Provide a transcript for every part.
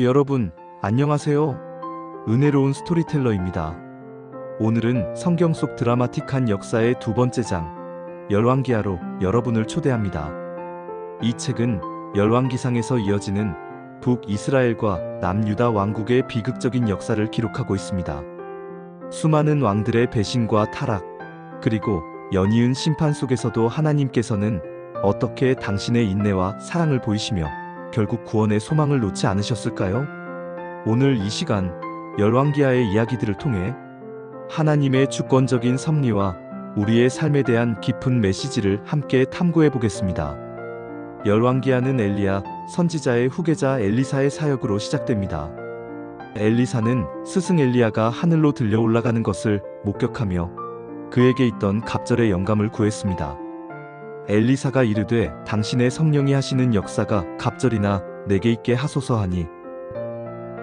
여러분, 안녕하세요. 은혜로운 스토리텔러입니다. 오늘은 성경 속 드라마틱한 역사의 두 번째 장, 열왕기하로 여러분을 초대합니다. 이 책은 열왕기상에서 이어지는 북이스라엘과 남유다 왕국의 비극적인 역사를 기록하고 있습니다. 수많은 왕들의 배신과 타락, 그리고 연이은 심판 속에서도 하나님께서는 어떻게 당신의 인내와 사랑을 보이시며 결국 구원의 소망을 놓지 않으셨을까요? 오늘 이 시간 열왕기하의 이야기들을 통해 하나님의 주권적인 섭리와 우리의 삶에 대한 깊은 메시지를 함께 탐구해 보겠습니다. 열왕기하는 엘리야 선지자의 후계자 엘리사의 사역으로 시작됩니다. 엘리사는 스승 엘리야가 하늘로 들려 올라가는 것을 목격하며 그에게 있던 갑절의 영감을 구했습니다. 엘리사가 이르되 당신의 성령이 하시는 역사가 갑절이나 내게 있게 하소서 하니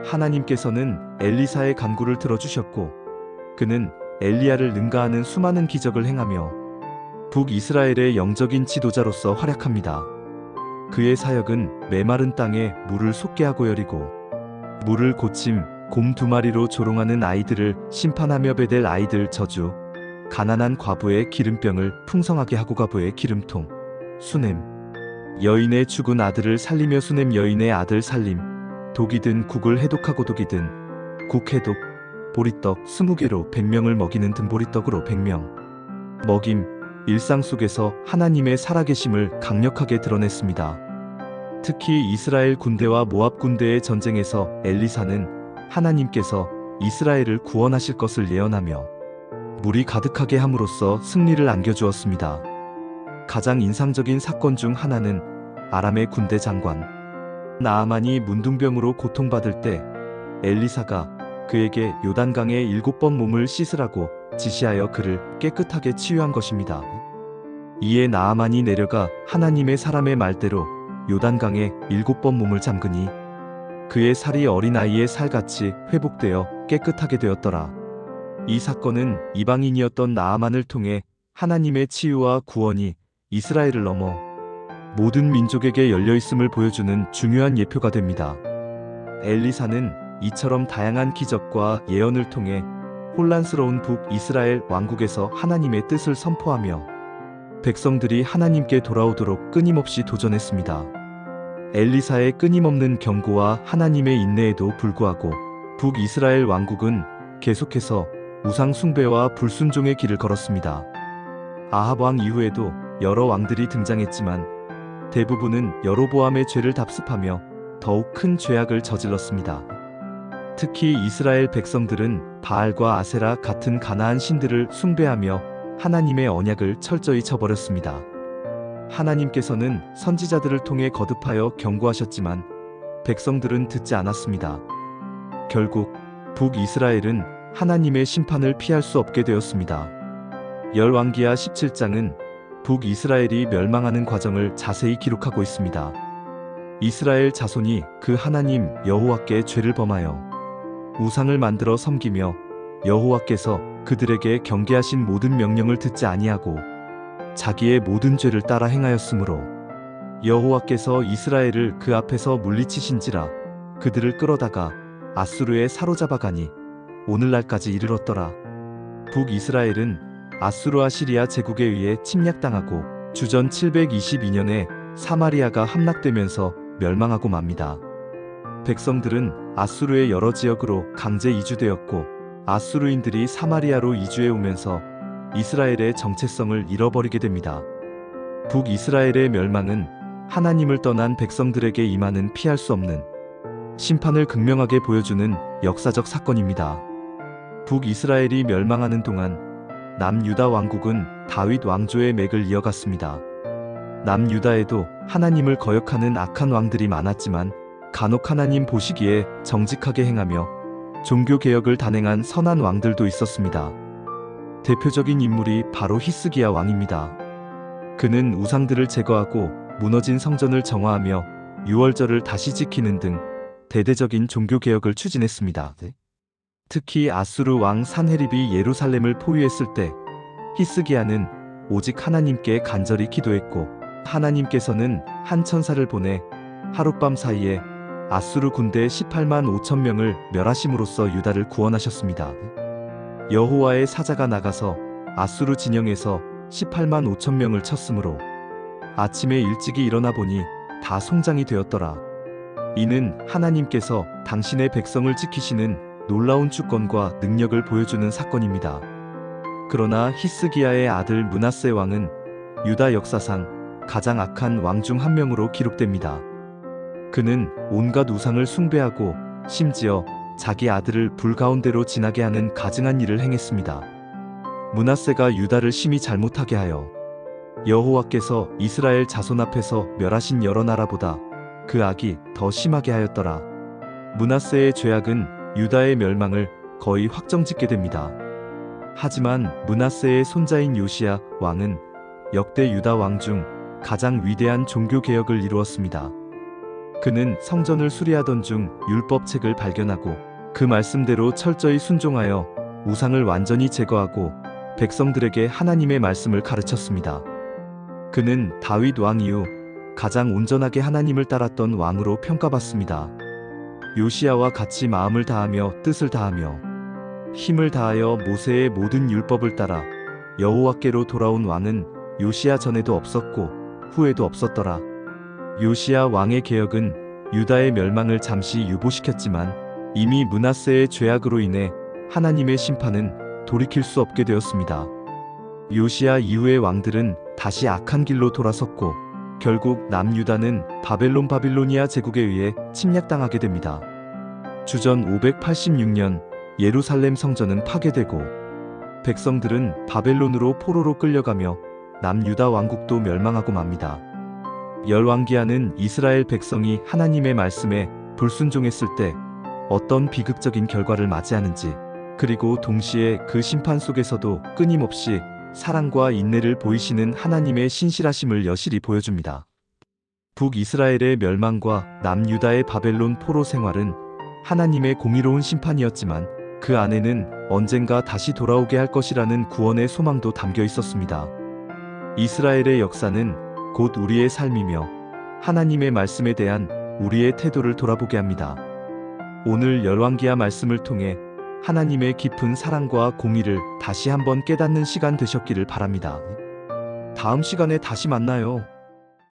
하나님께서는 엘리사의 간구를 들어주셨고 그는 엘리야를 능가하는 수많은 기적을 행하며 북이스라엘의 영적인 지도자로서 활약합니다. 그의 사역은 메마른 땅에 물을 솟게 하고 여리고 물을 고침 곰 2마리로 조롱하는 아이들을 심판하며 베델 아이들 저주 가난한 과부의 기름병을 풍성하게 하고 과부의 기름통 수냄 여인의 죽은 아들을 살리며 수냄 여인의 아들 살림 독이든 국을 해독하고 독이든 국 해독 보리떡 20개로 100명을 먹이는 등 보리떡으로 100명 먹임 일상 속에서 하나님의 살아계심을 강력하게 드러냈습니다. 특히 이스라엘 군대와 모압 군대의 전쟁에서 엘리사는 하나님께서 이스라엘을 구원하실 것을 예언하며 물이 가득하게 함으로써 승리를 안겨주었습니다. 가장 인상적인 사건 중 하나는 아람의 군대 장관 나아만이 문둥병으로 고통받을 때 엘리사가 그에게 요단강에 7번 몸을 씻으라고 지시하여 그를 깨끗하게 치유한 것입니다. 이에 나아만이 내려가 하나님의 사람의 말대로 요단강에 7번 몸을 잠그니 그의 살이 어린아이의 살같이 회복되어 깨끗하게 되었더라. 이 사건은 이방인이었던 나아만을 통해 하나님의 치유와 구원이 이스라엘을 넘어 모든 민족에게 열려있음을 보여주는 중요한 예표가 됩니다. 엘리사는 이처럼 다양한 기적과 예언을 통해 혼란스러운 북이스라엘 왕국에서 하나님의 뜻을 선포하며 백성들이 하나님께 돌아오도록 끊임없이 도전했습니다. 엘리사의 끊임없는 경고와 하나님의 인내에도 불구하고 북이스라엘 왕국은 계속해서 우상 숭배와 불순종의 길을 걸었습니다. 아합 왕 이후에도 여러 왕들이 등장했지만 대부분은 여로보암의 죄를 답습하며 더욱 큰 죄악을 저질렀습니다. 특히 이스라엘 백성들은 바알과 아세라 같은 가나안 신들을 숭배하며 하나님의 언약을 철저히 저버렸습니다. 하나님께서는 선지자들을 통해 거듭하여 경고하셨지만 백성들은 듣지 않았습니다. 결국 북이스라엘은 하나님의 심판을 피할 수 없게 되었습니다. 열왕기하 17장은 북이스라엘이 멸망하는 과정을 자세히 기록하고 있습니다. 이스라엘 자손이 그 하나님 여호와께 죄를 범하여 우상을 만들어 섬기며 여호와께서 그들에게 경계하신 모든 명령을 듣지 아니하고 자기의 모든 죄를 따라 행하였으므로 여호와께서 이스라엘을 그 앞에서 물리치신지라 그들을 끌어다가 아수르에 사로잡아가니 오늘날까지 이르렀더라. 북이스라엘은 아수르 아시리아 제국에 의해 침략당하고 주전 722년에 사마리아가 함락되면서 멸망하고 맙니다. 백성들은 아수르의 여러 지역으로 강제 이주되었고 아수르인들이 사마리아로 이주해 오면서 이스라엘의 정체성을 잃어버리게 됩니다. 북이스라엘의 멸망은 하나님을 떠난 백성들에게 임하는 피할 수 없는 심판을 극명하게 보여주는 역사적 사건입니다. 북이스라엘이 멸망하는 동안 남유다 왕국은 다윗 왕조의 맥을 이어갔습니다. 남유다에도 하나님을 거역하는 악한 왕들이 많았지만 간혹 하나님 보시기에 정직하게 행하며 종교개혁을 단행한 선한 왕들도 있었습니다. 대표적인 인물이 바로 히스기야 왕입니다. 그는 우상들을 제거하고 무너진 성전을 정화하며 유월절을 다시 지키는 등 대대적인 종교개혁을 추진했습니다. 특히 아수르 왕 산헤립이 예루살렘을 포위했을 때 히스기야는 오직 하나님께 간절히 기도했고 하나님께서는 한 천사를 보내 하룻밤 사이에 아수르 군대 18만 5천 명을 멸하심으로써 유다를 구원하셨습니다. 여호와의 사자가 나가서 아수르 진영에서 18만 5천 명을 쳤으므로 아침에 일찍이 일어나 보니 다 송장이 되었더라. 이는 하나님께서 당신의 백성을 지키시는 놀라운 주권과 능력을 보여주는 사건입니다. 그러나 히스기야의 아들 므낫세 왕은 유다 역사상 가장 악한 왕 중 한 명으로 기록됩니다. 그는 온갖 우상을 숭배하고 심지어 자기 아들을 불 가운데로 지나게 하는 가증한 일을 행했습니다. 므낫세가 유다를 심히 잘못하게 하여 여호와께서 이스라엘 자손 앞에서 멸하신 여러 나라보다 그 악이 더 심하게 하였더라. 므낫세의 죄악은 유다의 멸망을 거의 확정짓게 됩니다. 하지만 므낫세의 손자인 요시야 왕은 역대 유다 왕 중 가장 위대한 종교 개혁을 이루었습니다. 그는 성전을 수리하던 중 율법책을 발견하고 그 말씀대로 철저히 순종하여 우상을 완전히 제거하고 백성들에게 하나님의 말씀을 가르쳤습니다. 그는 다윗 왕 이후 가장 온전하게 하나님을 따랐던 왕으로 평가받습니다. 요시야와 같이 마음을 다하며 뜻을 다하며 힘을 다하여 모세의 모든 율법을 따라 여호와께로 돌아온 왕은 요시야 전에도 없었고 후에도 없었더라. 요시야 왕의 개혁은 유다의 멸망을 잠시 유보시켰지만 이미 므낫세의 죄악으로 인해 하나님의 심판은 돌이킬 수 없게 되었습니다. 요시야 이후의 왕들은 다시 악한 길로 돌아섰고 결국 남유다는 바벨로니아 제국에 의해 침략당하게 됩니다. 주전 586년 예루살렘 성전은 파괴되고 백성들은 바벨론으로 포로로 끌려가며 남유다 왕국도 멸망하고 맙니다. 열왕기하는 이스라엘 백성이 하나님의 말씀에 불순종했을 때 어떤 비극적인 결과를 맞이하는지, 그리고 동시에 그 심판 속에서도 끊임없이 사랑과 인내를 보이시는 하나님의 신실하심을 여실히 보여줍니다. 북이스라엘의 멸망과 남유다의 바벨론 포로 생활은 하나님의 공의로운 심판이었지만 그 안에는 언젠가 다시 돌아오게 할 것이라는 구원의 소망도 담겨 있었습니다. 이스라엘의 역사는 곧 우리의 삶이며 하나님의 말씀에 대한 우리의 태도를 돌아보게 합니다. 오늘 열왕기하 말씀을 통해 하나님의 깊은 사랑과 공의를 다시 한번 깨닫는 시간 되셨기를 바랍니다. 다음 시간에 다시 만나요.